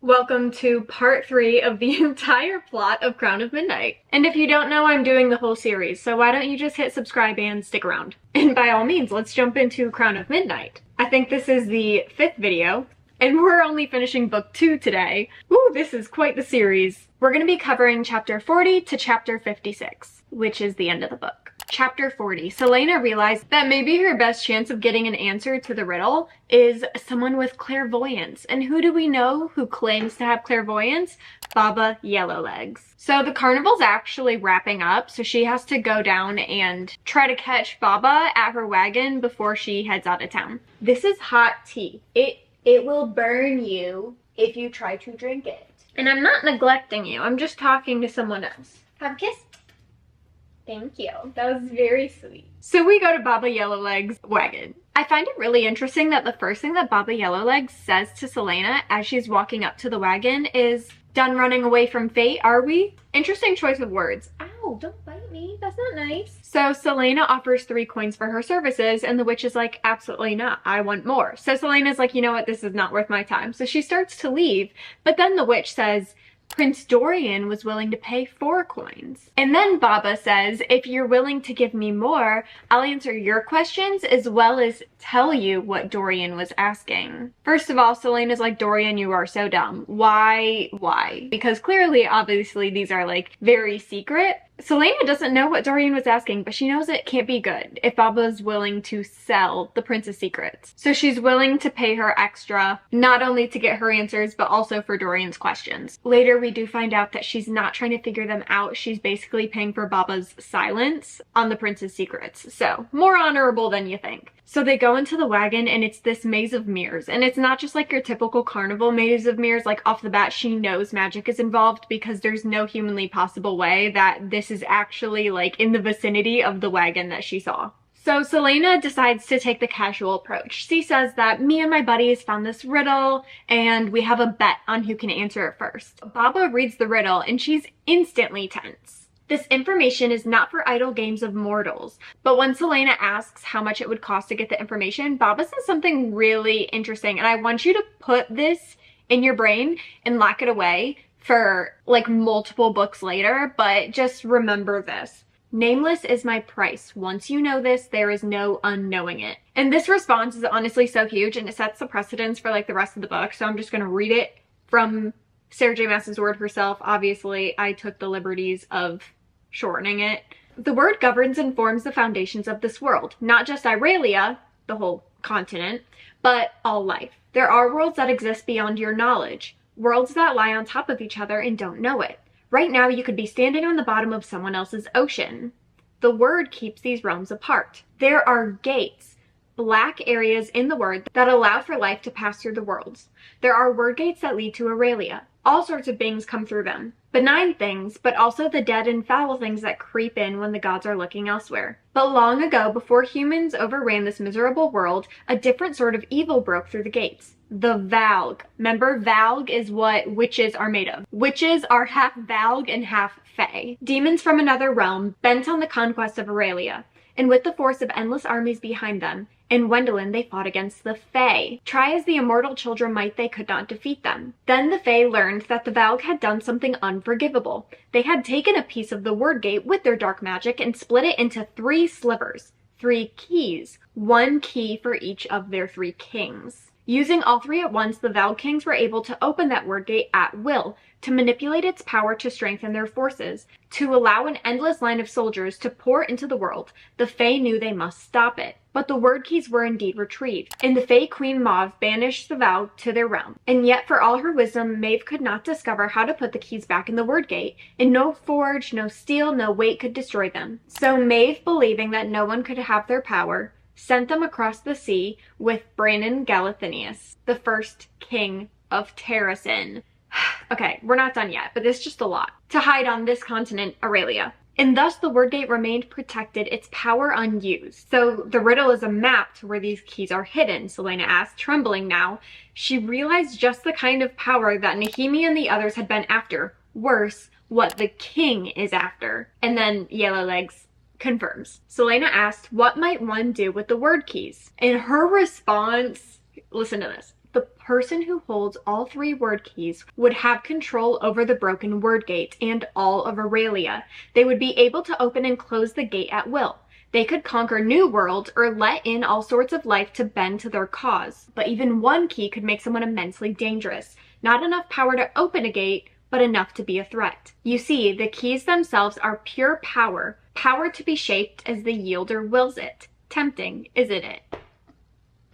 Welcome to part 3 of the entire plot of Crown of Midnight. And if you don't know, I'm doing the whole series, so why don't you just hit subscribe and stick around? And by all means, let's jump into Crown of Midnight. I think this is the 5th video, and we're only finishing book 2 today. Ooh, this is quite the series. We're going to be covering chapter 40 to chapter 56, which is the end of the book. Chapter 40. Celaena realized that maybe her best chance of getting an answer to the riddle is someone with clairvoyance. And who do we know who claims to have clairvoyance? Baba Yellowlegs. So the carnival's actually wrapping up, so she has to go down and try to catch Baba at her wagon before she heads out of town. This is hot tea. It will burn you if you try to drink it. And I'm not neglecting you, I'm just talking to someone else. Have a kiss? Thank you. That was very sweet. So we go to Baba Yellowlegs' wagon. I find it really interesting that the first thing that Baba Yellowlegs says to Celaena as she's walking up to the wagon is, "Done running away from fate, are we?" Interesting choice of words. Ow, don't bite me. That's not nice. So Celaena offers 3 coins for her services, and the witch is like, absolutely not. I want more. So Celaena's like, you know what? This is not worth my time. So she starts to leave, but then the witch says, Prince Dorian was willing to pay 4 coins. And then Baba says, if you're willing to give me more, I'll answer your questions as well as tell you what Dorian was asking. First of all, Celaena's like, Dorian, you are so dumb. Why? Because clearly, obviously, these are like very secret. Celaena doesn't know what Dorian was asking, but she knows it can't be good if Baba's willing to sell the prince's secrets. So she's willing to pay her extra, not only to get her answers, but also for Dorian's questions. Later, we do find out that she's not trying to figure them out. She's basically paying for Baba's silence on the prince's secrets. So, more honorable than you think. So they go into the wagon and it's this maze of mirrors. And it's not just like your typical carnival maze of mirrors. Like off the bat, she knows magic is involved because there's no humanly possible way that this is actually like in the vicinity of the wagon that she saw. So Celaena decides to take the casual approach. She says that me and my buddies found this riddle and we have a bet on who can answer it first. Baba reads the riddle and she's instantly tense. This information is not for idle games of mortals. But when Celaena asks how much it would cost to get the information, Baba says something really interesting. And I want you to put this in your brain and lock it away for like multiple books later. But just remember this. Nameless is my price. Once you know this, there is no unknowing it. And this response is honestly so huge and it sets the precedence for like the rest of the book. So I'm just going to read it from Sarah J. Maas's word herself. Obviously, I took the liberties of shortening it. The word governs and forms the foundations of this world, not just Irelia, the whole continent, but all life. There are worlds that exist beyond your knowledge, worlds that lie on top of each other and don't know it. Right now, you could be standing on the bottom of someone else's ocean. The word keeps these realms apart. There are gates, black areas in the word that allow for life to pass through the worlds. There are word gates that lead to Aurelia. All sorts of beings come through them. Benign things, but also the dead and foul things that creep in when the gods are looking elsewhere. But long ago, before humans overran this miserable world, a different sort of evil broke through the gates. The Valg. Remember, Valg is what witches are made of. Witches are half Valg and half Fae. Demons from another realm, bent on the conquest of Aurelia. And with the force of endless armies behind them, in Wendelin they fought against the Fae. Try as the immortal children might, they could not defeat them. Then the Fae learned that the Valg had done something unforgivable. They had taken a piece of the word gate with their dark magic and split it into 3 slivers, 3 keys, 1 key for each of their 3 kings. Using all 3 at once, the Valg kings were able to open that word gate at will, to manipulate its power to strengthen their forces, to allow an endless line of soldiers to pour into the world. The Fae knew they must stop it. But the word keys were indeed retrieved, and the Fae Queen Mauve banished the Valg to their realm. And yet, for all her wisdom, Maeve could not discover how to put the keys back in the word gate, and no forge, no steel, no weight could destroy them. So Maeve, believing that no one could have their power, sent them across the sea with Brannon Galathinius, the first king of Terrasen. Okay, we're not done yet, but this is just a lot. To hide on this continent, Aurelia. And thus the word gate remained protected, its power unused. So the riddle is a map to where these keys are hidden, Celaena asked, trembling now. She realized just the kind of power that Nahimi and the others had been after. Worse, what the king is after. And then Yellowlegs confirms. Celaena asked, what might one do with the word keys? And her response, listen to this. The person who holds all 3 word keys would have control over the broken word gate and all of Aurelia. They would be able to open and close the gate at will. They could conquer new worlds or let in all sorts of life to bend to their cause. But even one key could make someone immensely dangerous. Not enough power to open a gate, but enough to be a threat. You see, the keys themselves are pure power, power to be shaped as the yielder wills it. Tempting, isn't it?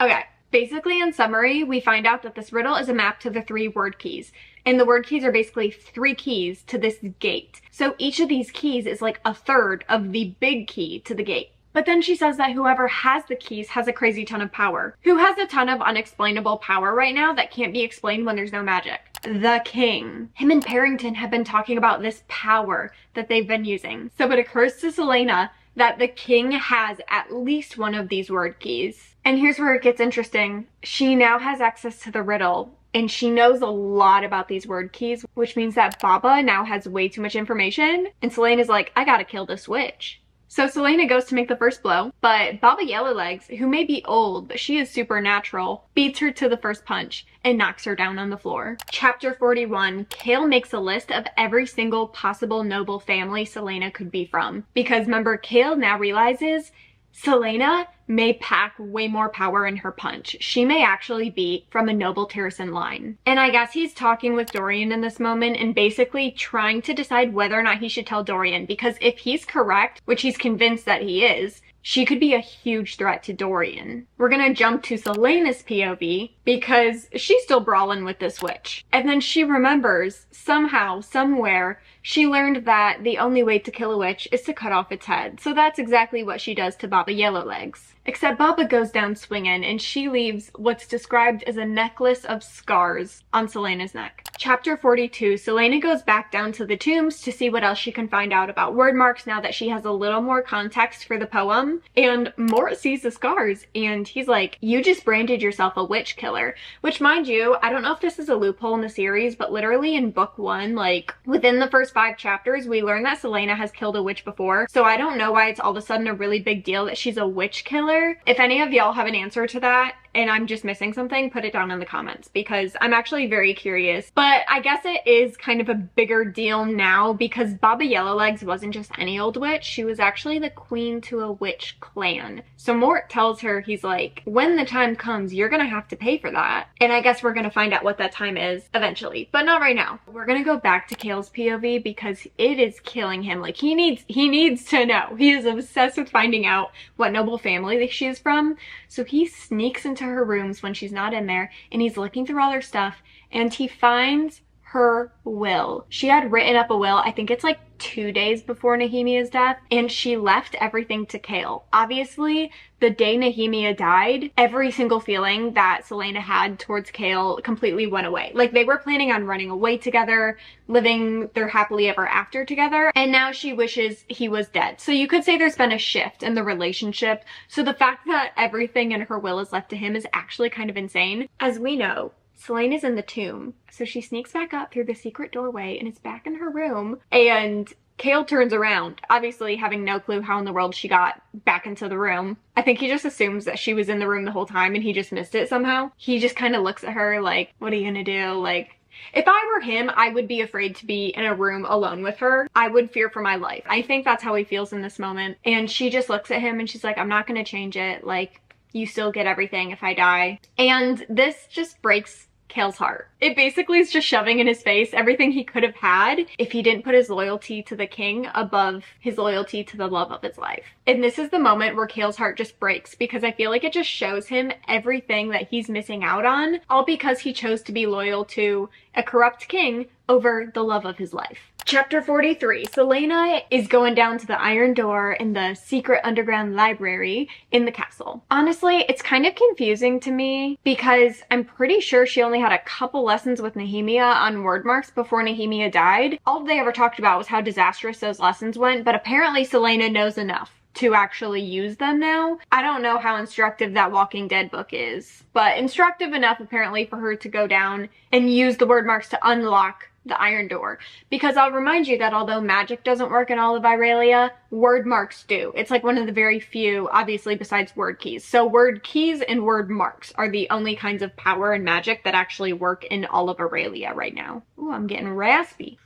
Okay. Basically, in summary, we find out that this riddle is a map to the 3 word keys. And the word keys are basically 3 keys to this gate. So each of these keys is like a third of the big key to the gate. But then she says that whoever has the keys has a crazy ton of power. Who has a ton of unexplainable power right now that can't be explained when there's no magic? The king. Him and Parrington have been talking about this power that they've been using. So it occurs to Selena that the king has at least one of these word keys. And here's where it gets interesting. She now has access to the riddle, and she knows a lot about these word keys, which means that Baba now has way too much information, and Selena's like, I gotta kill this witch. So Selena goes to make the first blow, but Baba Yellowlegs, who may be old, but she is supernatural, beats her to the first punch and knocks her down on the floor. Chapter 41, Kale makes a list of every single possible noble family Selena could be from. Because remember, Kale now realizes Selena may pack way more power in her punch. She may actually be from a noble Terrasen line. And I guess he's talking with Dorian in this moment and basically trying to decide whether or not he should tell Dorian, because if he's correct, which he's convinced that he is, she could be a huge threat to Dorian. We're gonna jump to Selena's POV because she's still brawling with this witch. And then she remembers, somehow, somewhere, she learned that the only way to kill a witch is to cut off its head. So that's exactly what she does to Baba Yellowlegs. Except Baba goes down swinging and she leaves what's described as a necklace of scars on Selena's neck. Chapter 42, Selena goes back down to the tombs to see what else she can find out about word marks now that she has a little more context for the poem. And Mort sees the scars and he's like, you just branded yourself a witch killer. Which, mind you, I don't know if this is a loophole in the series, but literally in book 1, like within the first 5 chapters, we learn that Selena has killed a witch before. So I don't know why it's all of a sudden a really big deal that she's a witch killer. If any of y'all have an answer to that and I'm just missing something, put it down in the comments because I'm actually very curious. But I guess it is kind of a bigger deal now because Baba Yellowlegs wasn't just any old witch. She was actually the queen to a witch clan. So Mort tells her, he's like, when the time comes, you're gonna have to pay for that. And I guess we're gonna find out what that time is eventually, but not right now. We're gonna go back to Kale's POV because it is killing him. Like he needs to know. He is obsessed with finding out what noble family she is from. So he sneaks into her rooms when she's not in there and he's looking through all her stuff and he finds her will. She had written up a will, I think it's like 2 days before Nehemia's death, and she left everything to Kale. Obviously, the day Nehemia died, every single feeling that Selena had towards Kale completely went away. Like they were planning on running away together, living their happily ever after together, and now she wishes he was dead. So you could say there's been a shift in the relationship. So the fact that everything in her will is left to him is actually kind of insane. As we know, Selena's in the tomb, so she sneaks back up through the secret doorway and is back in her room, and Kale turns around, obviously having no clue how in the world she got back into the room. I think he just assumes that she was in the room the whole time and he just missed it somehow. He just kind of looks at her like, what are you gonna do? Like, if I were him, I would be afraid to be in a room alone with her. I would fear for my life. I think that's how he feels in this moment. And she just looks at him and she's like, I'm not gonna change it. Like, you still get everything if I die. And this just breaks Kale's heart. It basically is just shoving in his face everything he could have had if he didn't put his loyalty to the king above his loyalty to the love of his life. And this is the moment where Kale's heart just breaks because I feel like it just shows him everything that he's missing out on, all because he chose to be loyal to a corrupt king over the love of his life. Chapter 43, Selena is going down to the iron door in the secret underground library in the castle. Honestly, it's kind of confusing to me because I'm pretty sure she only had a couple lessons with Nehemia on word marks before Nehemia died. All they ever talked about was how disastrous those lessons went, but apparently Selena knows enough to actually use them now. I don't know how instructive that Walking Dead book is, but instructive enough apparently for her to go down and use the word marks to unlock the iron door. Because I'll remind you that although magic doesn't work in all of Irelia, word marks do. It's like one of the very few, obviously besides word keys. So word keys and word marks are the only kinds of power and magic that actually work in all of Irelia right now. Ooh, I'm getting raspy.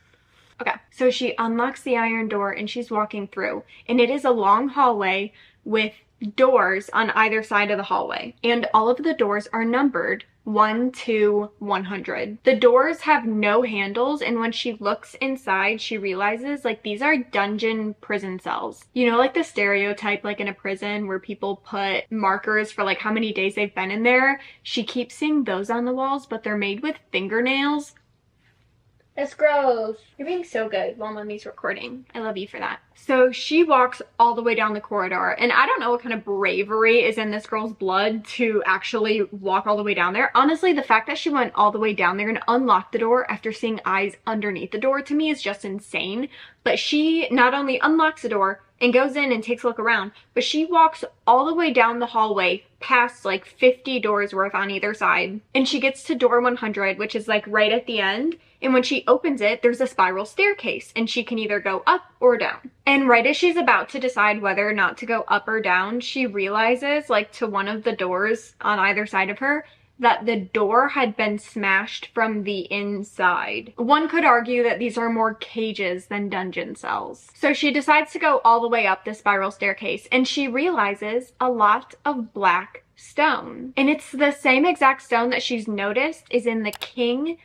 Okay, so she unlocks the iron door and she's walking through, and it is a long hallway with doors on either side of the hallway, and all of the doors are numbered 1 to 100. The doors have no handles, and when she looks inside, she realizes like these are dungeon prison cells. You know, like the stereotype like in a prison where people put markers for like how many days they've been in there. She keeps seeing those on the walls, but they're made with fingernails. That's gross. You're being so good while Mommy's recording. I love you for that. So she walks all the way down the corridor, and I don't know what kind of bravery is in this girl's blood to actually walk all the way down there. Honestly, the fact that she went all the way down there and unlocked the door after seeing eyes underneath the door to me is just insane. But she not only unlocks the door and goes in and takes a look around, but she walks all the way down the hallway past like 50 doors worth on either side. And she gets to door 100, which is like right at the end. And when she opens it, there's a spiral staircase, and she can either go up or down. And right as she's about to decide whether or not to go up or down, she realizes, like to one of the doors on either side of her, that the door had been smashed from the inside. One could argue that these are more cages than dungeon cells. So she decides to go all the way up the spiral staircase, and she realizes a lot of black stone. And it's the same exact stone that she's noticed is in the King,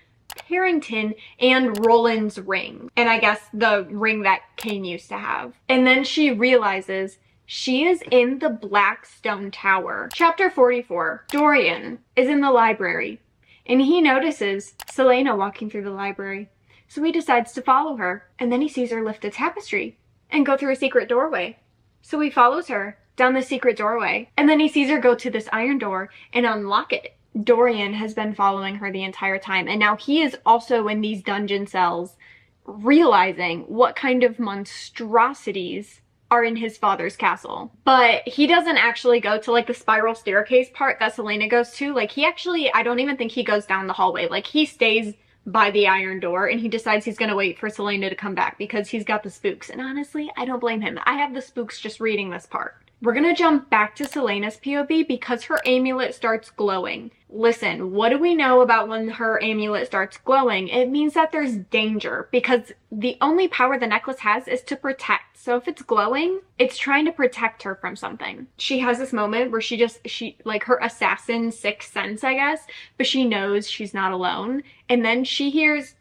Carrington, and Roland's ring. And I guess the ring that Kane used to have. And then she realizes she is in the Blackstone Tower. Chapter 44. Dorian is in the library, and he notices Selena walking through the library. So he decides to follow her, and then he sees her lift a tapestry and go through a secret doorway. So he follows her down the secret doorway, and then he sees her go to this iron door and unlock it. Dorian has been following her the entire time, and now he is also in these dungeon cells, realizing what kind of monstrosities are in his father's castle. But he doesn't actually go to like the spiral staircase part that Selena goes to. Like he actually, I don't even think he goes down the hallway. Like he stays by the iron door, and he decides he's gonna wait for Selena to come back because he's got the spooks. And honestly, I don't blame him. I have the spooks just reading this part. We're gonna jump back to Selena's POV because her amulet starts glowing. Listen, what do we know about when her amulet starts glowing? It means that there's danger, because the only power the necklace has is to protect. So if it's glowing, it's trying to protect her from something. She has this moment where she like her assassin sixth sense, I guess, but she knows she's not alone. And then she hears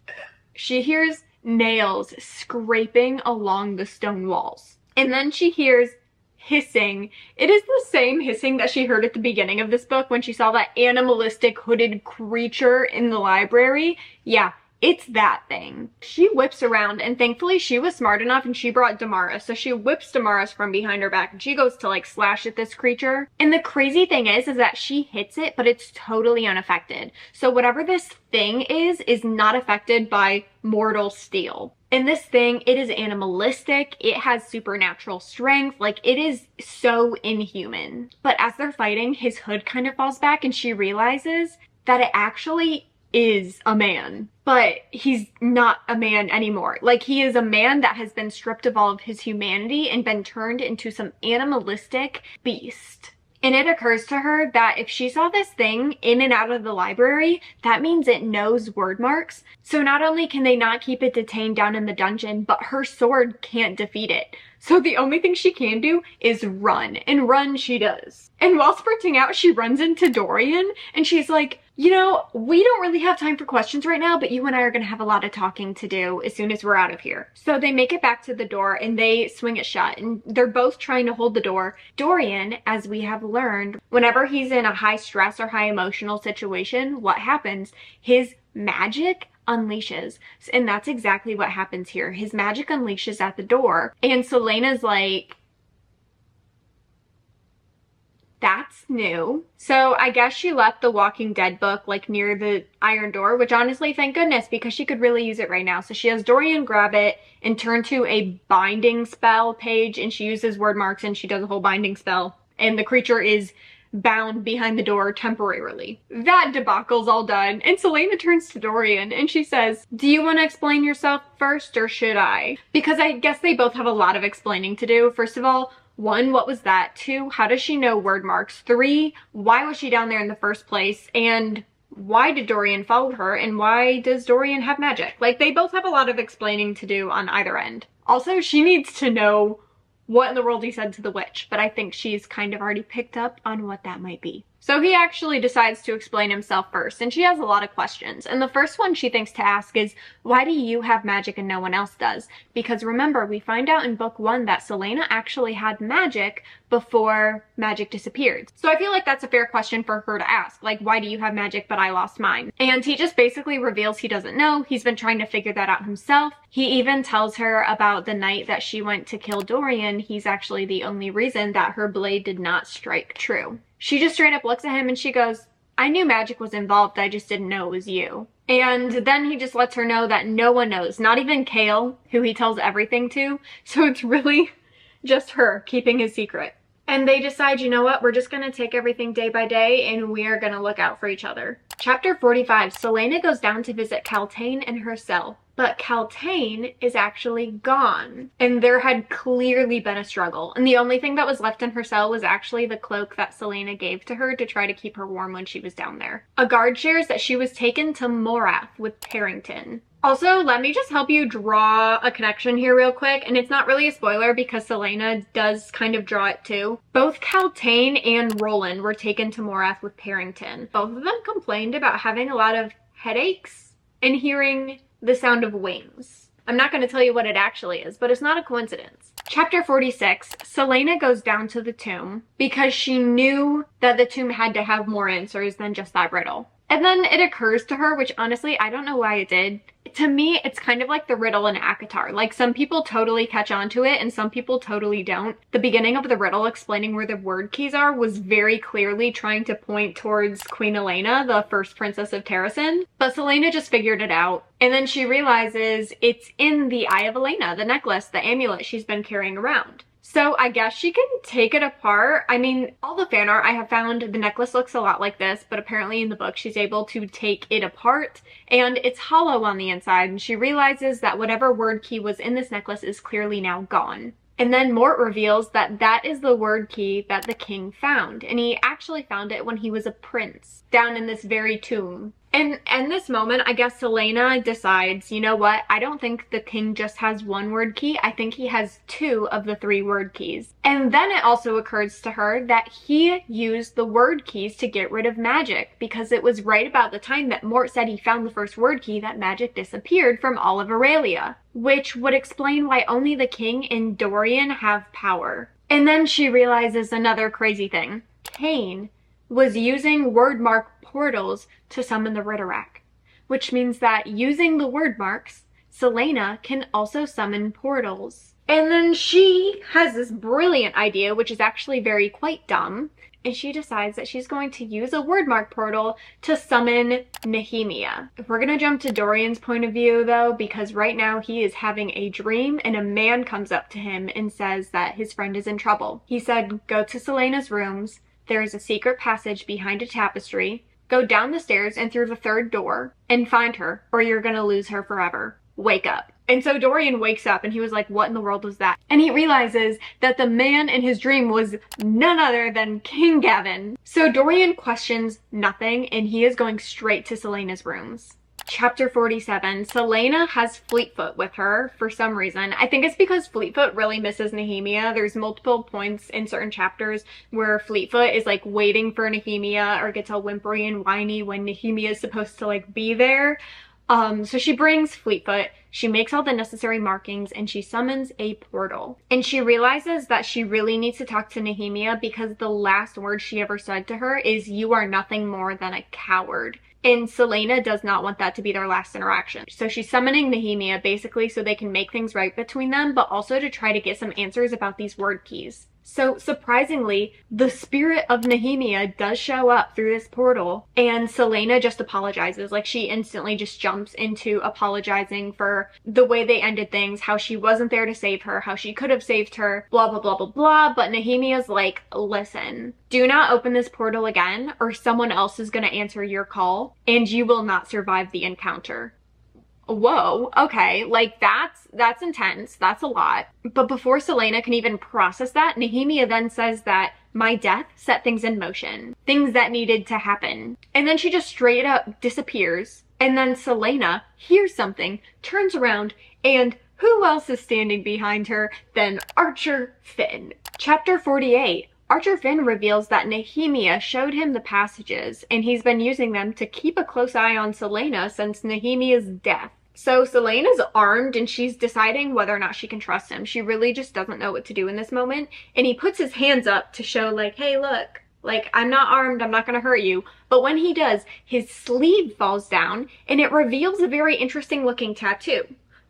nails scraping along the stone walls. And then she hears hissing. It is the same hissing that she heard at the beginning of this book when she saw that animalistic hooded creature in the library. Yeah, it's that thing. She whips around, and thankfully she was smart enough and she brought Damaris. So she whips Damaris from behind her back and she goes to like slash at this creature. And the crazy thing is that she hits it, but it's totally unaffected. So whatever this thing is not affected by mortal steel. And this thing, it is animalistic, it has supernatural strength, like it is so inhuman. But as they're fighting, his hood kind of falls back and she realizes that it actually is a man. But he's not a man anymore. Like he is a man that has been stripped of all of his humanity and been turned into some animalistic beast. And it occurs to her that if she saw this thing in and out of the library, that means it knows word marks. So not only can they not keep it detained down in the dungeon, but her sword can't defeat it. So the only thing she can do is run, and run she does. And while sprinting out, she runs into Dorian, and she's like, you know, we don't really have time for questions right now, but you and I are gonna have a lot of talking to do as soon as we're out of here. So they make it back to the door and they swing it shut, and they're both trying to hold the door. Dorian, as we have learned, whenever he's in a high stress or high emotional situation, what happens? His magic unleashes. And that's exactly what happens here. His magic unleashes at the door, and Selena's like, that's new. So I guess she left the Walking Dead book like near the iron door, which honestly, thank goodness, because she could really use it right now. So she has Dorian grab it and turn to a binding spell page, and she uses word marks and she does a whole binding spell. And the creature is bound behind the door temporarily. That debacle's all done, and Celaena turns to Dorian and she says, do you want to explain yourself first or should I? Because I guess they both have a lot of explaining to do. First of all, 1, what was that? 2, how does she know word marks? 3, why was she down there in the first place? And why did Dorian follow her? And why does Dorian have magic? Like, they both have a lot of explaining to do on either end. Also, she needs to know what in the world he said to the witch, but I think she's kind of already picked up on what that might be. So he actually decides to explain himself first, and she has a lot of questions. And the first one she thinks to ask is, why do you have magic and no one else does? Because remember, we find out in book 1 that Celaena actually had magic before magic disappeared. So I feel like that's a fair question for her to ask. Like, why do you have magic but I lost mine? And he just basically reveals he doesn't know. He's been trying to figure that out himself. He even tells her about the night that she went to kill Dorian. He's actually the only reason that her blade did not strike true. She just straight up looks at him and she goes, I knew magic was involved, I just didn't know it was you. And then he just lets her know that no one knows, not even Kale, who he tells everything to. So it's really just her keeping his secret. And they decide, you know what, we're just going to take everything day by day and we are going to look out for each other. Chapter 45, Celaena goes down to visit Kaltain in her cell. But Kaltain is actually gone. And there had clearly been a struggle. And the only thing that was left in her cell was actually the cloak that Celaena gave to her to try to keep her warm when she was down there. A guard shares that she was taken to Morath with Parrington. Also, let me just help you draw a connection here real quick, and it's not really a spoiler because Celaena does kind of draw it too. Both Kaltain and Roland were taken to Morath with Parrington. Both of them complained about having a lot of headaches and hearing the sound of wings. I'm not going to tell you what it actually is, but it's not a coincidence. Chapter 46, Celaena goes down to the tomb because she knew that the tomb had to have more answers than just that riddle. And then it occurs to her, which honestly, I don't know why it did. To me, it's kind of like the riddle in ACOTAR. Like, some people totally catch on to it and some people totally don't. The beginning of the riddle explaining where the word keys are was very clearly trying to point towards Queen Elena, the first princess of Terrasen. But Celaena just figured it out. And then she realizes it's in the Eye of Elena, the necklace, the amulet she's been carrying around. So I guess she can take it apart. I mean, all the fan art I have found, the necklace looks a lot like this, but apparently in the book she's able to take it apart and it's hollow on the inside, and she realizes that whatever word key was in this necklace is clearly now gone. And then Mort reveals that that is the word key that the king found, and he actually found it when he was a prince down in this very tomb. And in this moment, I guess Celaena decides, you know what, I don't think the king just has one word key, I think he has 2 of the 3 word keys. And then it also occurs to her that he used the word keys to get rid of magic, because it was right about the time that Mort said he found the first word key that magic disappeared from all of Aurelia, which would explain why only the king and Dorian have power. And then she realizes another crazy thing. Cain was using word mark portals to summon the Ritterak, which means that using the word marks, Celaena can also summon portals. And then she has this brilliant idea, which is actually quite dumb, and she decides that she's going to use a word mark portal to summon Nehemia. We're gonna jump to Dorian's point of view though, because right now he is having a dream and a man comes up to him and says that his friend is in trouble. He said, go to Celaena's rooms, there is a secret passage behind a tapestry, go down the stairs and through the 3rd door and find her, or you're gonna lose her forever. Wake up. And so Dorian wakes up and he was like, what in the world was that? And he realizes that the man in his dream was none other than King Gavin. So Dorian questions nothing and he is going straight to Celaena's rooms. Chapter 47, Celaena has Fleetfoot with her for some reason. I think it's because Fleetfoot really misses Nehemia. There's multiple points in certain chapters where Fleetfoot is like waiting for Nehemia or gets all whimpery and whiny when Nehemia is supposed to like be there. So she brings Fleetfoot, she makes all the necessary markings, and she summons a portal. And she realizes that she really needs to talk to Nehemia because the last word she ever said to her is, you are nothing more than a coward. And Celaena does not want that to be their last interaction. So she's summoning Nehemia basically so they can make things right between them, but also to try to get some answers about these word keys. So surprisingly, the spirit of Nehemia does show up through this portal, and Selena just apologizes. Like, she instantly just jumps into apologizing for the way they ended things, how she wasn't there to save her, how she could have saved her, blah, blah, blah, blah, blah. But Nehemia's like, listen, do not open this portal again, or someone else is going to answer your call, and you will not survive the encounter. Whoa, okay, like that's intense, that's a lot. But before Selena can even process that, Nehemia then says that my death set things in motion, things that needed to happen. And then she just straight up disappears. And then Selena hears something, turns around, and who else is standing behind her than Archer Finn? Chapter 48. Archer Finn reveals that Nehemia showed him the passages, and he's been using them to keep a close eye on Selena since Nehemia's death. So Selena's armed and she's deciding whether or not she can trust him. She really just doesn't know what to do in this moment. And he puts his hands up to show like, hey, look, like, I'm not armed, I'm not gonna hurt you. But when he does, his sleeve falls down and it reveals a very interesting looking tattoo,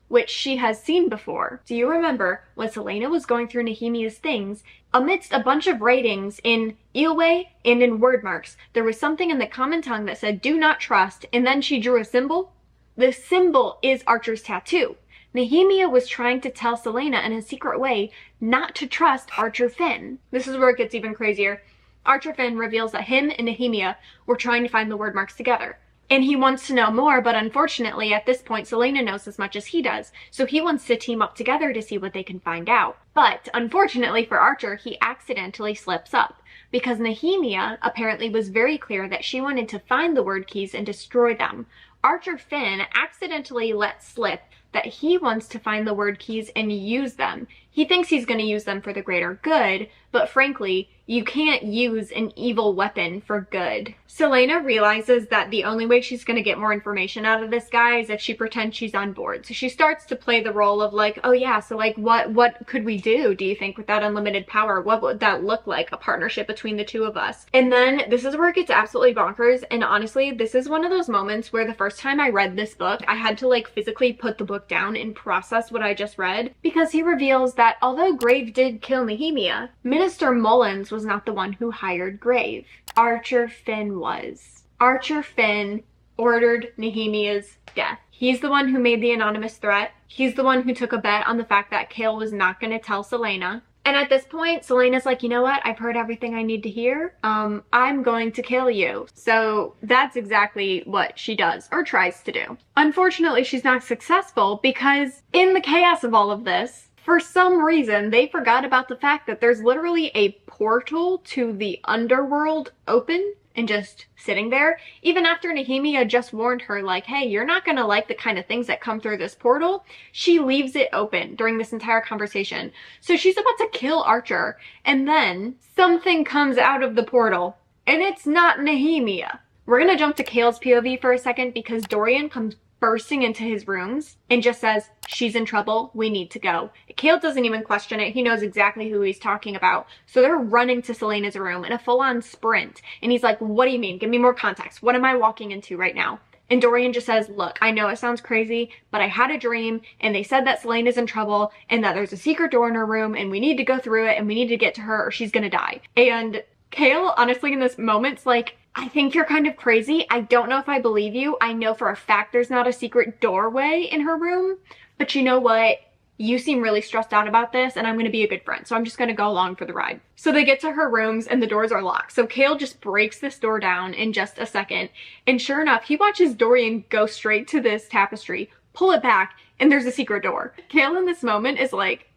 which she has seen before. Do you remember when Selena was going through Nehemia's things, amidst a bunch of writings in Eelway and in word marks, there was something in the common tongue that said, do not trust, and then she drew a symbol? The symbol is Archer's tattoo. Nehemia was trying to tell Selena in a secret way not to trust Archer Finn. This is where it gets even crazier. Archer Finn reveals that him and Nehemia were trying to find the word marks together. And he wants to know more, but unfortunately at this point Selena knows as much as he does, so he wants to team up together to see what they can find out. But unfortunately for Archer, he accidentally slips up, because Nehemia apparently was very clear that she wanted to find the word keys and destroy them. Archer Finn accidentally let slip that he wants to find the word keys and use them. He thinks he's going to use them for the greater good, but frankly, you can't use an evil weapon for good. Selena realizes that the only way she's going to get more information out of this guy is if she pretends she's on board. So she starts to play the role of like, oh yeah, so like what could we do, do you think, with that unlimited power? What would that look like, a partnership between the two of us? And then this is where it gets absolutely bonkers. And honestly, this is one of those moments where the first time I read this book, I had to like physically put the book down and process what I just read, because he reveals that although Grave did kill Nehemia, Minister Mullins was not the one who hired Grave. Archer Finn was. Archer Finn ordered Nehemia's death. He's the one who made the anonymous threat. He's the one who took a bet on the fact that Cale was not going to tell Selena. And at this point, Selena's like, you know what? I've heard everything I need to hear. I'm going to kill you. So that's exactly what she does, or tries to do. Unfortunately, she's not successful because in the chaos of all of this, for some reason, they forgot about the fact that there's literally a portal to the underworld open and just sitting there. Even after Nehemia just warned her, like, hey, you're not gonna like the kind of things that come through this portal, she leaves it open during this entire conversation. So she's about to kill Archer, and then something comes out of the portal, and it's not Nehemia. We're gonna jump to Cale's POV for a second because Dorian comes bursting into his rooms and just says, she's in trouble, we need to go. Cale doesn't even question it. He knows exactly who he's talking about. So they're running to Selena's room in a full-on sprint. And he's like, what do you mean? Give me more context. What am I walking into right now? And Dorian just says, look, I know it sounds crazy, but I had a dream and they said that Selena's in trouble and that there's a secret door in her room and we need to go through it and we need to get to her or she's gonna die. And Cale, honestly, in this moment's like, I think you're kind of crazy. I don't know if I believe you. I know for a fact there's not a secret doorway in her room, but you know what? You seem really stressed out about this and I'm going to be a good friend. So I'm just going to go along for the ride. So they get to her rooms and the doors are locked. So Cale just breaks this door down in just a second. And sure enough, he watches Dorian go straight to this tapestry, pull it back, and there's a secret door. Cale in this moment is like,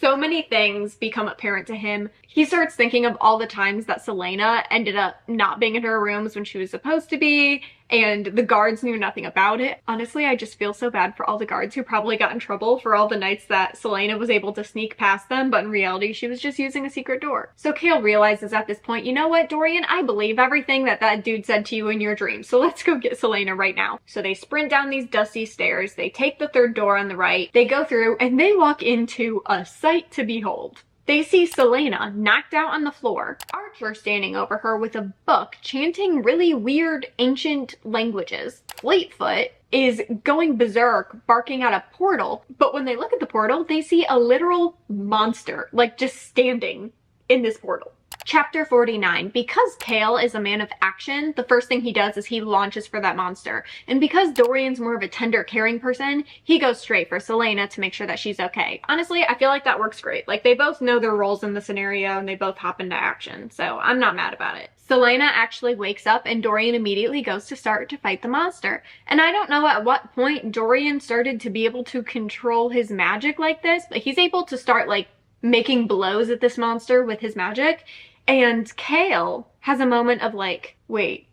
so many things become apparent to him. He starts thinking of all the times that Selena ended up not being in her rooms when she was supposed to be, and the guards knew nothing about it. Honestly, I just feel so bad for all the guards who probably got in trouble for all the nights that Selena was able to sneak past them, but in reality, she was just using a secret door. So Cale realizes at this point, you know what, Dorian, I believe everything that dude said to you in your dreams, so let's go get Selena right now. So they sprint down these dusty stairs, they take the third door on the right, they go through, and they walk into a sight to behold. They see Selena knocked out on the floor, Archer standing over her with a book chanting really weird ancient languages, Fleetfoot is going berserk, barking at a portal. But when they look at the portal, they see a literal monster, like just standing in this portal. Chapter 49. Because Kale is a man of action, the first thing he does is he launches for that monster. And because Dorian's more of a tender, caring person, he goes straight for Celaena to make sure that she's okay. Honestly, I feel like that works great. Like, they both know their roles in the scenario and they both hop into action, so I'm not mad about it. Celaena actually wakes up and Dorian immediately goes to start to fight the monster. And I don't know at what point Dorian started to be able to control his magic like this, but he's able to start, like, making blows at this monster with his magic. And Kale has a moment of like, wait,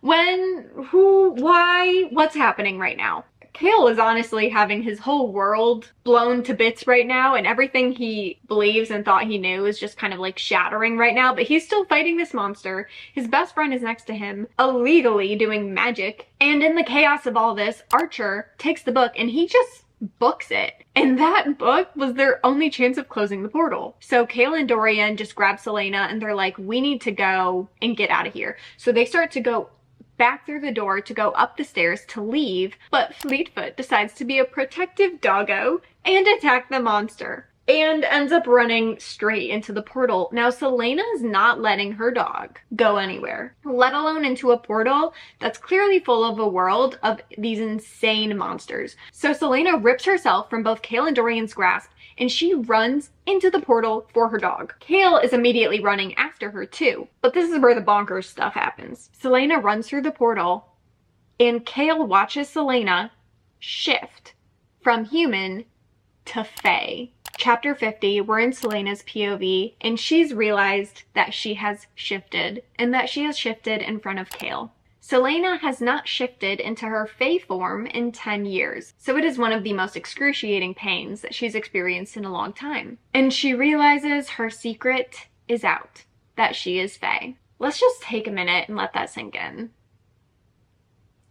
when, who, why, what's happening right now? Kale is honestly having his whole world blown to bits right now, and everything he believes and thought he knew is just kind of like shattering right now, but he's still fighting this monster. His best friend is next to him, illegally doing magic. And in the chaos of all this, Archer takes the book and he just books it. And that book was their only chance of closing the portal. So Kale and Dorian just grab Celaena and they're like, we need to go and get out of here. So they start to go back through the door to go up the stairs to leave, but Fleetfoot decides to be a protective doggo and attack the monster. And ends up running straight into the portal. Now, Celaena is not letting her dog go anywhere, let alone into a portal that's clearly full of a world of these insane monsters. So Celaena rips herself from both Kale and Dorian's grasp, and she runs into the portal for her dog. Kale is immediately running after her too, but this is where the bonkers stuff happens. Celaena runs through the portal, and Kale watches Celaena shift from human to fae. Chapter 50, we're in Celaena's POV, and she's realized that she has shifted, and that she has shifted in front of Kale. Celaena has not shifted into her fae form in 10 years, so it is one of the most excruciating pains that she's experienced in a long time. And she realizes her secret is out, that she is fae. Let's just take a minute and let that sink in.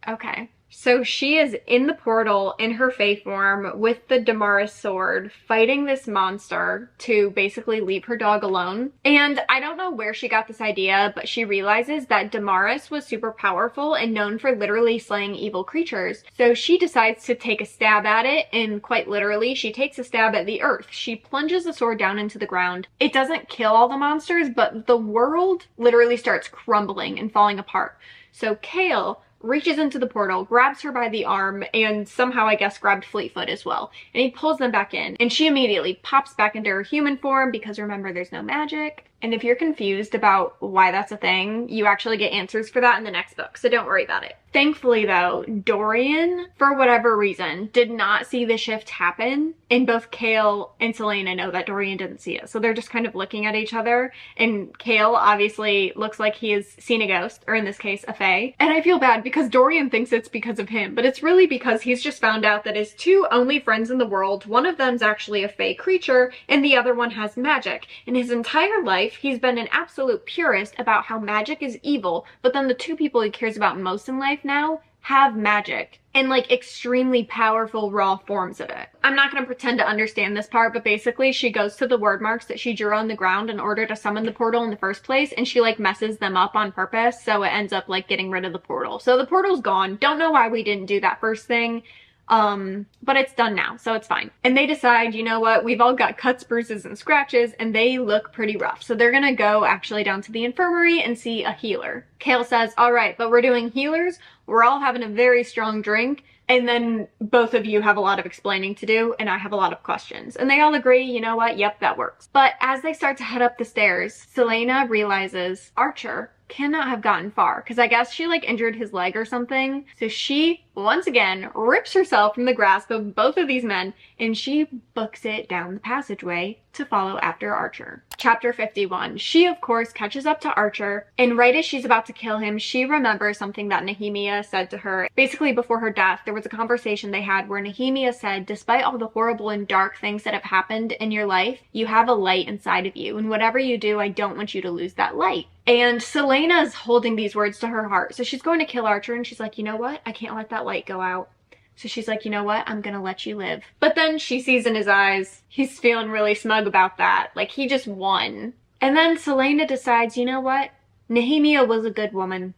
Okay. So she is in the portal in her fae form with the Damaris sword, fighting this monster to basically leave her dog alone. And I don't know where she got this idea, but she realizes that Damaris was super powerful and known for literally slaying evil creatures. So she decides to take a stab at it, and quite literally, she takes a stab at the earth. She plunges the sword down into the ground. It doesn't kill all the monsters, but the world literally starts crumbling and falling apart. So Kale reaches into the portal, grabs her by the arm, and somehow, I guess, grabbed Fleetfoot as well. And he pulls them back in, and she immediately pops back into her human form because remember, there's no magic. And if you're confused about why that's a thing, you actually get answers for that in the next book, so don't worry about it. Thankfully though, Dorian, for whatever reason, did not see the shift happen, and both Kale and Celaena know that Dorian didn't see it. So they're just kind of looking at each other, and Kale obviously looks like he has seen a ghost, or in this case, a fae. And I feel bad because Dorian thinks it's because of him, but it's really because he's just found out that his two only friends in the world, one of them's actually a fae creature, and the other one has magic. In his entire life, he's been an absolute purist about how magic is evil, but then the two people he cares about most in life now have magic and like extremely powerful raw forms of it. I'm not going to pretend to understand this part, but basically she goes to the word marks that she drew on the ground in order to summon the portal in the first place, and she like messes them up on purpose, so it ends up like getting rid of the portal. So the portal's gone. Don't know why we didn't do that first thing. But it's done now, so it's fine. And they decide, you know what, we've all got cuts, bruises, and scratches, and they look pretty rough. So they're gonna go actually down to the infirmary and see a healer. Kale says, all right, but we're doing healers. We're all having a very strong drink. And then both of you have a lot of explaining to do, and I have a lot of questions. And they all agree, you know what, yep, that works. But as they start to head up the stairs, Celaena realizes Archer cannot have gotten far, because I guess she like injured his leg or something. So she once again rips herself from the grasp of both of these men, and she books it down the passageway to follow after Archer. Chapter 51. She of course catches up to Archer, and right as she's about to kill him, she remembers something that Nehemia said to her. Basically before her death, there was a conversation they had where Nehemia said, despite all the horrible and dark things that have happened in your life, you have a light inside of you, and whatever you do, I don't want you to lose that light. And Celaena is holding these words to her heart. So she's going to kill Archer, and she's like, you know what? I can't let that light go out. So she's like, you know what? I'm gonna let you live. But then she sees in his eyes, he's feeling really smug about that. Like, he just won. And then Celaena decides, you know what? Nehemia was a good woman.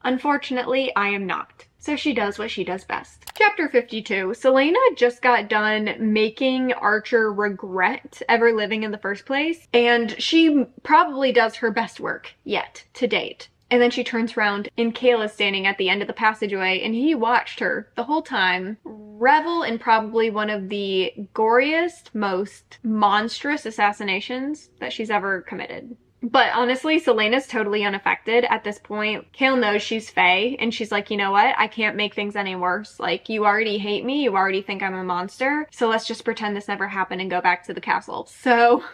Unfortunately, I am not. So she does what she does best. Chapter 52. Selena just got done making Archer regret ever living in the first place, and she probably does her best work yet to date. And then she turns around and Kale is standing at the end of the passageway, and he watched her the whole time revel in probably one of the goriest, most monstrous assassinations that she's ever committed. But honestly, Selena's totally unaffected at this point. Kale knows she's Fae, and she's like, you know what? I can't make things any worse. Like, you already hate me, you already think I'm a monster, so let's just pretend this never happened and go back to the castle. So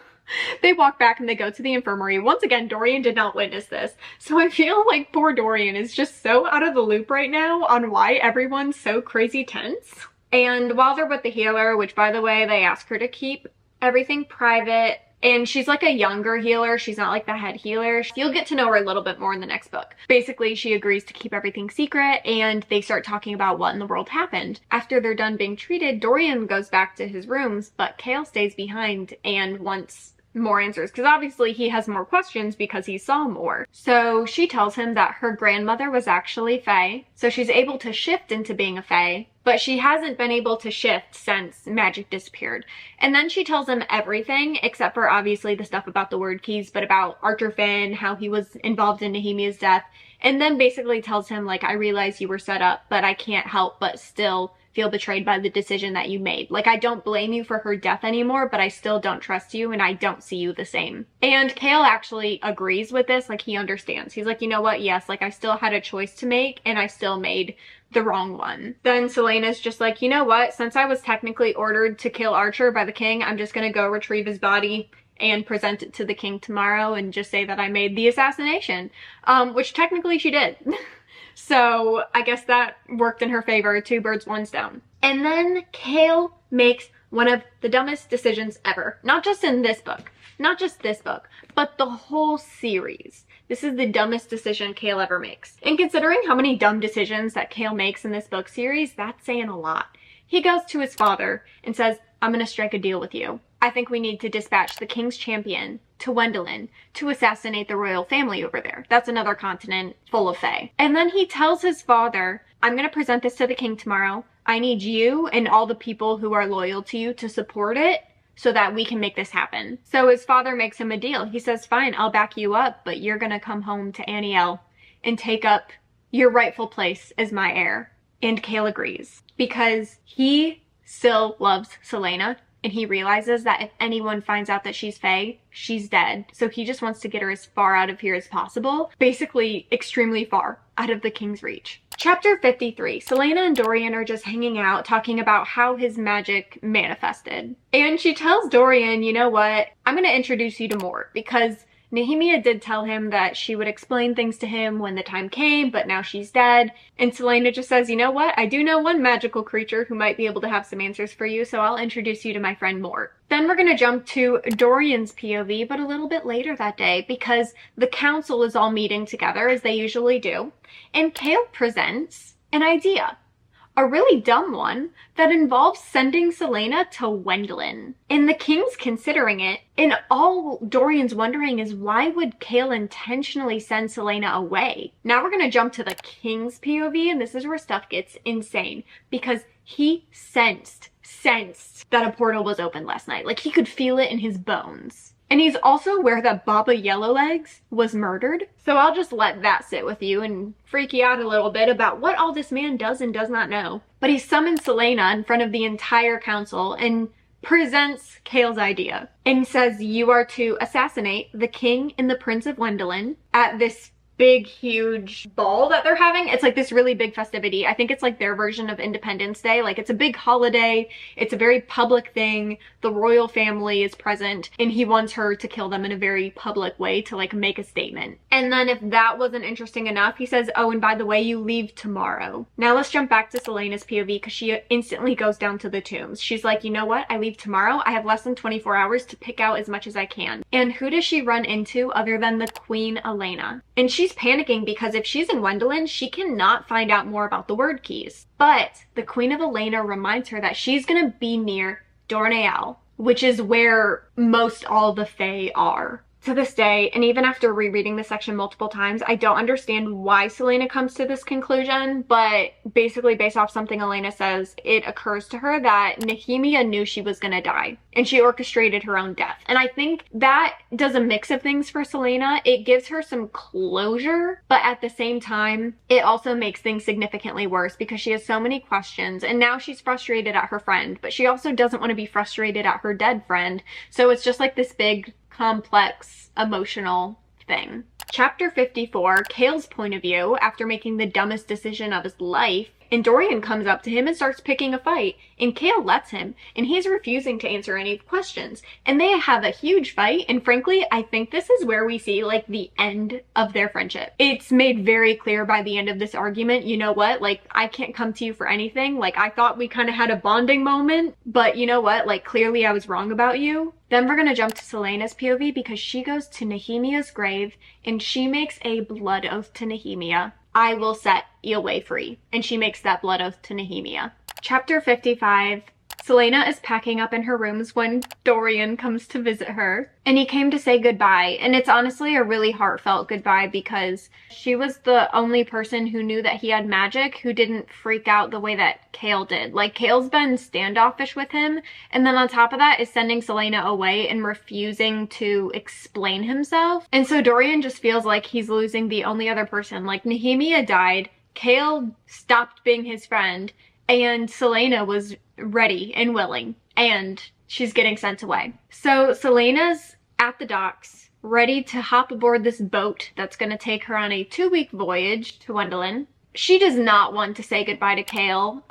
they walk back and they go to the infirmary. Once again, Dorian did not witness this. So I feel like poor Dorian is just so out of the loop right now on why everyone's so crazy tense. And while they're with the healer, which by the way, they ask her to keep everything private, and she's like a younger healer. She's not like the head healer. You'll get to know her a little bit more in the next book. Basically, she agrees to keep everything secret, and they start talking about what in the world happened. After they're done being treated, Dorian goes back to his rooms, but Kale stays behind and wants more answers, because obviously he has more questions because he saw more. So she tells him that her grandmother was actually Fae, so she's able to shift into being a Fae, but she hasn't been able to shift since magic disappeared. And then she tells him everything, except for obviously the stuff about the word keys, but about Archer Finn, how he was involved in Nehemia's death, and then basically tells him, like, I realize you were set up, but I can't help but still feel betrayed by the decision that you made. Like, I don't blame you for her death anymore, but I still don't trust you and I don't see you the same. And Kale actually agrees with this, like, he understands. He's like, you know what, yes, like, I still had a choice to make and I still made the wrong one. Then Selena's just like, you know what, since I was technically ordered to kill Archer by the king, I'm just gonna go retrieve his body and present it to the king tomorrow and just say that I made the assassination. Which technically she did. So I guess that worked in her favor. 2 birds, 1 stone. And then Kale makes one of the dumbest decisions ever. Not just in this book. Not just this book. But the whole series. This is the dumbest decision Kale ever makes. And considering how many dumb decisions that Kale makes in this book series, that's saying a lot. He goes to his father and says, I'm gonna strike a deal with you. I think we need to dispatch the king's champion to Wendelin to assassinate the royal family over there. That's another continent full of Fae. And then he tells his father, I'm going to present this to the king tomorrow. I need you and all the people who are loyal to you to support it so that we can make this happen. So his father makes him a deal. He says, fine, I'll back you up, but you're going to come home to Aniel and take up your rightful place as my heir. And Kale agrees because he still loves Selena. And he realizes that if anyone finds out that she's Fae, she's dead. So he just wants to get her as far out of here as possible. Basically, extremely far out of the king's reach. Chapter 53. Selena and Dorian are just hanging out, talking about how his magic manifested. And she tells Dorian, you know what? I'm going to introduce you to Mort because Nehemia did tell him that she would explain things to him when the time came, but now she's dead. And Selena just says, you know what? I do know one magical creature who might be able to have some answers for you, so I'll introduce you to my friend Mort. Then we're going to jump to Dorian's POV, but a little bit later that day, because the council is all meeting together, as they usually do, and Kale presents an idea. A really dumb one that involves sending Selena to Wendelin. And the king's considering it, and all Dorian's wondering is why would Kale intentionally send Selena away? Now we're gonna jump to the king's POV, and this is where stuff gets insane, because he sensed that a portal was open last night. Like, he could feel it in his bones. And he's also aware that Baba Yellowlegs was murdered. So I'll just let that sit with you and freak you out a little bit about what all this man does and does not know. But he summons Selena in front of the entire council and presents Kale's idea and says, you are to assassinate the king and the prince of Wendelin at this big, huge ball that they're having. It's like this really big festivity. I think it's like their version of Independence Day. Like, it's a big holiday. It's a very public thing. The royal family is present, and he wants her to kill them in a very public way to, like, make a statement. And then if that wasn't interesting enough, he says, oh, and by the way, you leave tomorrow. Now let's jump back to Selena's POV because she instantly goes down to the tombs. She's like, you know what? I leave tomorrow. I have less than 24 hours to pick out as much as I can. And who does she run into other than the Queen Elena? And she's panicking because if she's in Wendelin, she cannot find out more about the word keys. But the Queen of Elena reminds her that she's gonna be near Dorneal, which is where most all the Fae are. to this day, and even after rereading this section multiple times, I don't understand why Celaena comes to this conclusion, but basically based off something Elena says, it occurs to her that Nehemia knew she was gonna die, and she orchestrated her own death. And I think that does a mix of things for Celaena. It gives her some closure, but at the same time, it also makes things significantly worse because she has so many questions, and now she's frustrated at her friend, but she also doesn't want to be frustrated at her dead friend. So it's just like this big, complex, emotional thing. Chapter 54, Cale's point of view after making the dumbest decision of his life. And Dorian comes up to him and starts picking a fight, and Cale lets him, and he's refusing to answer any questions. And they have a huge fight, and frankly, I think this is where we see, like, the end of their friendship. It's made very clear by the end of this argument, you know what, like, I can't come to you for anything. Like, I thought we kind of had a bonding moment, but you know what, like, clearly I was wrong about you. Then we're gonna jump to Celaena's POV because she goes to Nehemia's grave, and she makes a blood oath to Nehemia. I will set Eelway free. And she makes that blood oath to Nehemia. Chapter 55. Celaena is packing up in her rooms when Dorian comes to visit her, and he came to say goodbye. And it's honestly a really heartfelt goodbye because she was the only person who knew that he had magic who didn't freak out the way that Cale did. Like, Cale's been standoffish with him, and then on top of that is sending Celaena away and refusing to explain himself. And so Dorian just feels like he's losing the only other person. Like, Nehemia died, Cale stopped being his friend, and Celaena was ready and willing, and she's getting sent away. So Celaena's at the docks, ready to hop aboard this boat that's going to take her on a 2-week voyage to Wendelin. She does not want to say goodbye to Cale.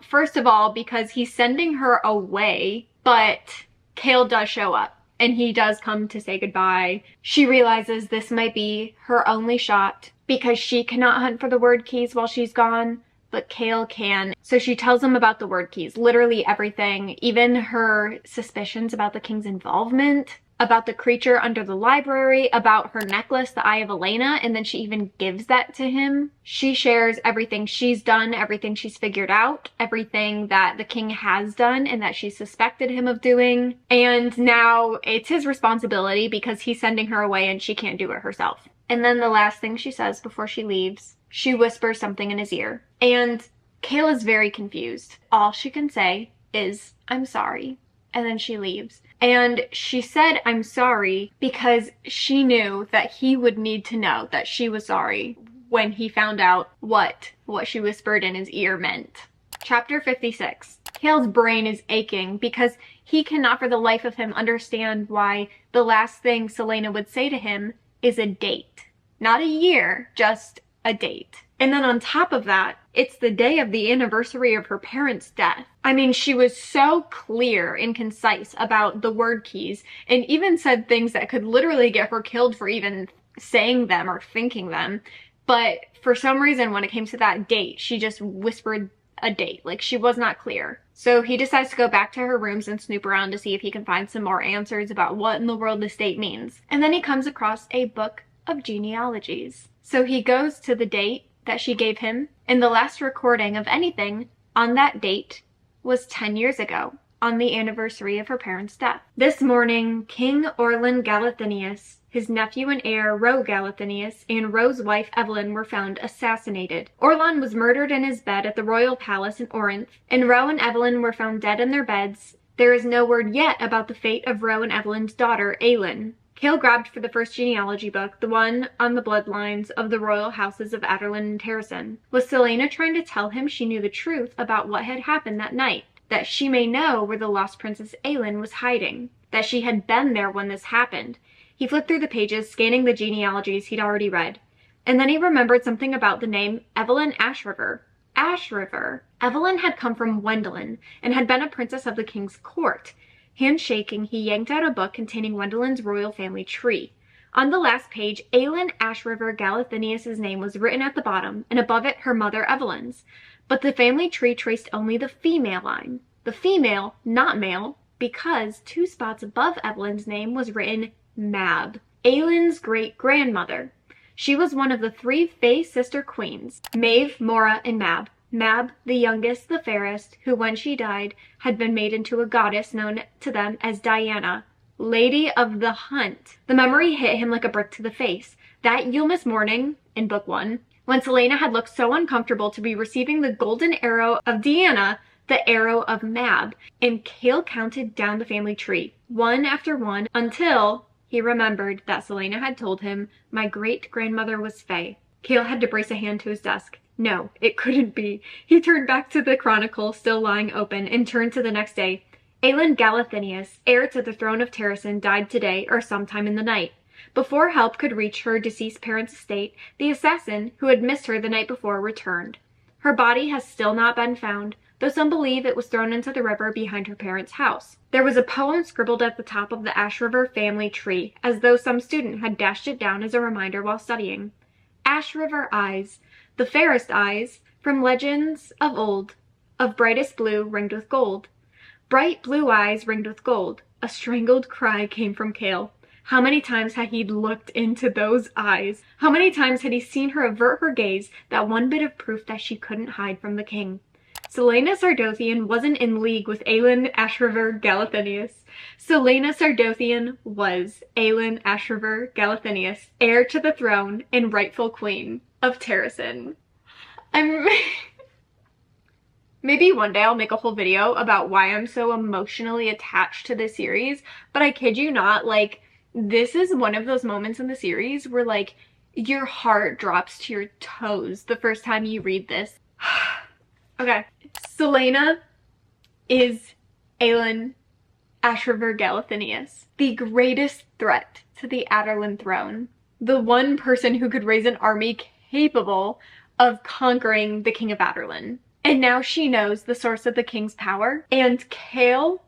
First of all, because he's sending her away, but Cale does show up, and he does come to say goodbye. She realizes this might be her only shot because she cannot hunt for the word keys while she's gone, but Cale can. So she tells him about the word keys, literally everything, even her suspicions about the king's involvement, about the creature under the library, about her necklace, the Eye of Elena, and then she even gives that to him. She shares everything she's done, everything she's figured out, everything that the king has done and that she suspected him of doing. And now it's his responsibility because he's sending her away and she can't do it herself. And then the last thing she says before she leaves, she whispers something in his ear. And Cale is very confused. All she can say is, "I'm sorry." And then she leaves. And she said, "I'm sorry," because she knew that he would need to know that she was sorry when he found out what she whispered in his ear meant. Chapter 56. Cale's brain is aching because he cannot for the life of him understand why the last thing Celaena would say to him is a date. Not a year, just a date. And then on top of that, it's the day of the anniversary of her parents' death. I mean, she was so clear and concise about the word keys and even said things that could literally get her killed for even saying them or thinking them. But for some reason, when it came to that date, she just whispered a date. Like, she was not clear. So he decides to go back to her rooms and snoop around to see if he can find some more answers about what in the world this date means. And then he comes across a book of genealogies. So he goes to the date that she gave him, and the last recording of anything on that date was 10 years ago, on the anniversary of her parents' death. This morning, King Orlan Galathinius, his nephew and heir Ro Galathinius, and Ro's wife Evelyn were found assassinated. Orlan was murdered in his bed at the royal palace in Orinth, and Ro and Evelyn were found dead in their beds. There is no word yet about the fate of Ro and Evelyn's daughter, Aelin. Cale grabbed for the first genealogy book, the one on the bloodlines of the royal houses of Adarlan and Terrasen. Was Celaena trying to tell him she knew the truth about what had happened that night? That she may know where the lost Princess Aelin was hiding? That she had been there when this happened? He flipped through the pages, scanning the genealogies he'd already read. And then he remembered something about the name Evelyn Ashriver. Ashriver. Evelyn had come from Wendelin and had been a princess of the king's court. Handshaking, he yanked out a book containing Wendelin's royal family tree. On the last page, Aelin Ashriver Galathinius' name was written at the bottom, and above it her mother Evelyn's. But the family tree traced only the female line. The female, not male, because 2 spots above Evelyn's name was written Mab, Aelin's great-grandmother. She was one of the 3 Fae sister queens, Maeve, Mora, and Mab. Mab, the youngest, the fairest, who when she died had been made into a goddess known to them as Diana, Lady of the Hunt. The memory hit him like a brick to the face. That Yulmus morning in book 1, when Celaena had looked so uncomfortable to be receiving the golden arrow of Deanna, the arrow of Mab, and Chaol counted down the family tree, one after one, until he remembered that Celaena had told him my great-grandmother was Fae. Chaol had to brace a hand to his desk. No, it couldn't be. He turned back to the chronicle still lying open and turned to the next day. Aelin Galathynius, heir to the throne of Terrasen, died today or sometime in the night. Before help could reach her deceased parents' estate, the assassin, who had missed her the night before, returned. Her body has still not been found, though some believe it was thrown into the river behind her parents' house. There was a poem scribbled at the top of the Ash River family tree, as though some student had dashed it down as a reminder while studying. Ash River eyes, the fairest eyes, from legends of old, of brightest blue ringed with gold. Bright blue eyes ringed with gold. A strangled cry came from Chaol. How many times had he looked into those eyes? How many times had he seen her avert her gaze, that one bit of proof that she couldn't hide from the king? Celaena Sardothian wasn't in league with Aelin Ashriver Galathynius. Celaena Sardothian was Aelin Ashriver Galathynius, heir to the throne and rightful queen of Terrasen. Maybe one day I'll make a whole video about why I'm so emotionally attached to this series, but I kid you not, like, this is one of those moments in the series where, like, your heart drops to your toes the first time you read this. Okay. Celaena is Aelin Ashriver Galathynius, the greatest threat to the Adarlan throne. The one person who could raise an army capable of conquering the King of Adarlan. And now she knows the source of the king's power, and Chaol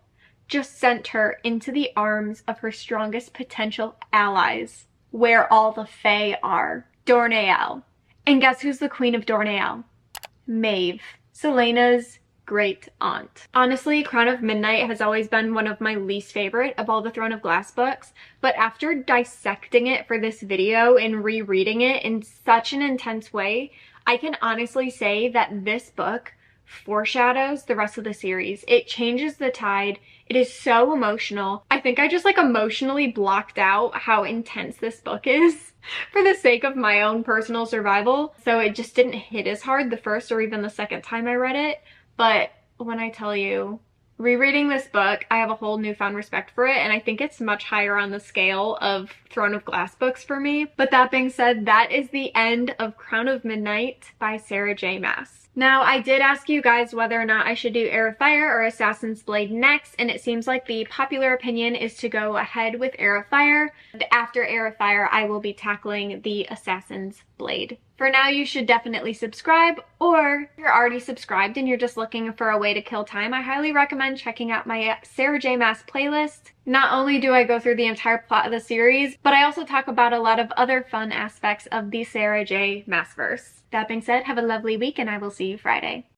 just sent her into the arms of her strongest potential allies, where all the Fae are. Dorneal. And guess who's the queen of Dorneal? Maeve, Celaena's great aunt. Honestly, Crown of Midnight has always been one of my least favorite of all the Throne of Glass books, but after dissecting it for this video and rereading it in such an intense way, I can honestly say that this book foreshadows the rest of the series. It changes the tide. It is so emotional. I think I just like emotionally blocked out how intense this book is for the sake of my own personal survival. So it just didn't hit as hard the first or even the second time I read it. But when I tell you, rereading this book, I have a whole newfound respect for it, and I think it's much higher on the scale of Throne of Glass books for me. But that being said, that is the end of Crown of Midnight by Sarah J. Maas. Now, I did ask you guys whether or not I should do Heir of Fire or Assassin's Blade next, and it seems like the popular opinion is to go ahead with Heir of Fire. And after Heir of Fire, I will be tackling the Assassin's Blade. For now, you should definitely subscribe, or if you're already subscribed and you're just looking for a way to kill time, I highly recommend checking out my Sarah J. Maas playlist. Not only do I go through the entire plot of the series, but I also talk about a lot of other fun aspects of the Sarah J. Maasverse. That being said, have a lovely week and I will see you Friday.